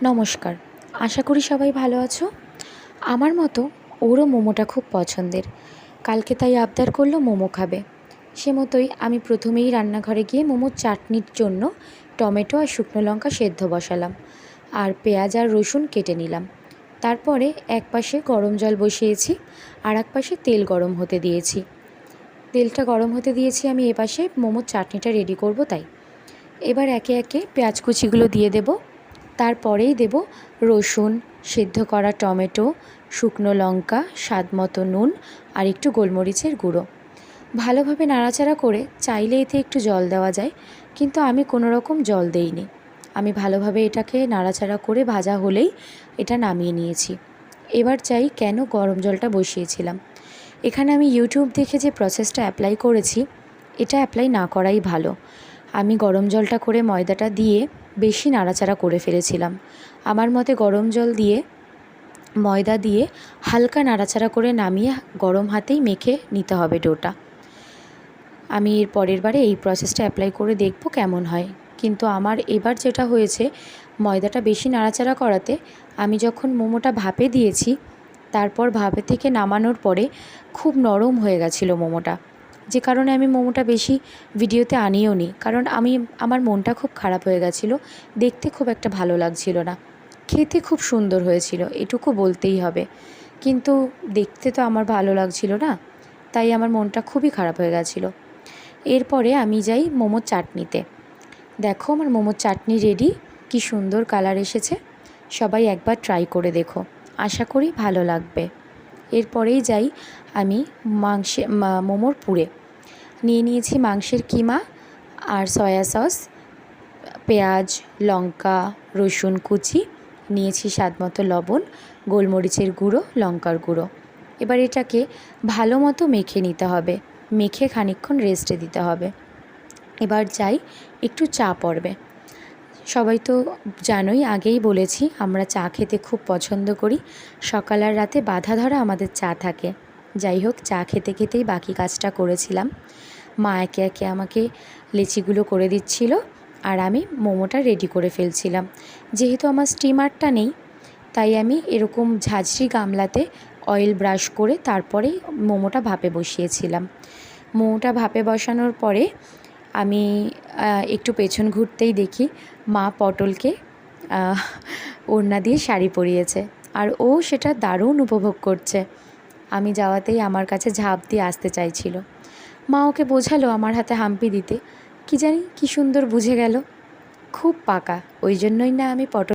নমস্কার, আশা করি সবাই ভালো আছো। আমার মতো ওরও মোমোটা খুব পছন্দের। কালকে তাই আবদার করলো মোমো খাবে। সে মতোই আমি প্রথমেই রান্নাঘরে গিয়ে মোমোর চাটনির জন্য টমেটো আর শুকনো লঙ্কা সেদ্ধ বসালাম, আর পেঁয়াজ আর রসুন কেটে নিলাম। তারপরে এক পাশে গরম জল বসিয়েছি, আর এক পাশে তেল গরম হতে দিয়েছি। তেলটা গরম হতে দিয়েছি আমি এপাশে মোমোর চাটনিটা রেডি করব তাই। এবার একে একে পেঁয়াজ কুচিগুলো দিয়ে দেবো। তারপরেই দেব রসুন, সিদ্ধ করা টমেটো, শুকনো লঙ্কা, স্বাদ মতো নুন আর একটু গোলমরিচের গুঁড়ো। ভালোভাবে নাড়াচাড়া করে চাইলে এতে একটু জল দেওয়া যায়, কিন্তু আমি কোনো রকম জল দেইনি। আমি ভালোভাবে এটাকে নাড়াচাড়া করে ভাজা হলেই এটা নামিয়ে নিয়েছি। এবার চাই কেন গরম জলটা বসিয়েছিলাম। এখানে আমি ইউটিউব দেখে যে প্রসেসটা অ্যাপ্লাই করেছি, এটা অ্যাপ্লাই না করাই ভালো। আমি গরম জলটা করে ময়দাটা দিয়ে বেশি নাড়াচাড়া করে ফেলেছিলাম। আমার মতে গরম জল দিয়ে ময়দা দিয়ে হালকা নাড়াচাড়া করে নামিয়ে গরম হাতেই মেখে নিতে হবে ডোটা। আমি এর পরের বারে এই প্রসেসটা অ্যাপ্লাই করে দেখব কেমন হয়। কিন্তু আমার এবার যেটা হয়েছে, ময়দাটা বেশি নাড়াচাড়া করাতে আমি যখন মোমোটা ভাপে দিয়েছি, তারপর ভাপে থেকে নামানোর পরে খুব নরম হয়ে গেছিলো মোমোটা। যে কারণে আমি মোমোটা বেশি ভিডিওতে আনিও নি, কারণ আমার মনটা খুব খারাপ হয়ে গেছিলো। দেখতে খুব একটা ভালো লাগছিল না। খেতে খুব সুন্দর হয়েছিল, এটুকু বলতেই হবে, কিন্তু দেখতে তো আমার ভালো লাগছিল না, তাই আমার মনটা খুবই খারাপ হয়ে গেছিলো। এরপরে আমি যাই মোমোর চাটনিতে। দেখো আমার মোমোর চাটনি রেডি, কি সুন্দর কালার এসেছে। সবাই একবার ট্রাই করে দেখো, আশা করি ভালো লাগবে। এরপরেই যাই আমি মোমোর পুরে। নিয়ে নিয়েছি মাংসের কিমা আর সয়া সস, পেঁয়াজ, লঙ্কা, রসুন কুচি, নিয়েছি স্বাদ মতো লবণ, গোলমরিচের গুঁড়ো, লঙ্কার গুঁড়ো। এবার এটাকে ভালো মতো মেখে নিতে হবে, মেখে খানিকক্ষণ রেস্টে দিতে হবে। এবার যাই একটু চা পড়বে। সবাই তো জানোই, আগেই বলেছি আমরা চা খেতে খুব পছন্দ করি। সকাল আর রাতে বাঁধা ধরা আমাদের চা থাকে। যাই হোক, চা খেতে খেতেই বাকি কাজটা করেছিলাম। মা একে একে আমাকে লেচিগুলো করে দিচ্ছিল, আর আমি মোমোটা রেডি করে ফেলছিলাম। যেহেতু আমার স্টিমারটা নেই, তাই আমি এরকম ঝাঁঝরি গামলাতে অয়েল ব্রাশ করে তারপরেই মোমোটা ভাপে বসিয়েছিলাম। মোমোটা ভাপে বসানোর পরে আমি একটু পেছন ঘুরতেই দেখি মা পটলকে ওড়না দিয়ে শাড়ি পরিয়েছে, আর ও সেটা দারুণ উপভোগ করছে। আমি যাওয়াতেই আমার কাছে ঝাঁপ দিয়ে আসতে চাইছিল। মা ওকে বোঝালো আমার হাতে হাম্পি দিতে, কি জানি কি সুন্দর বুঝে গেল। খুব পাকা, ওই জন্যই না আমি পটল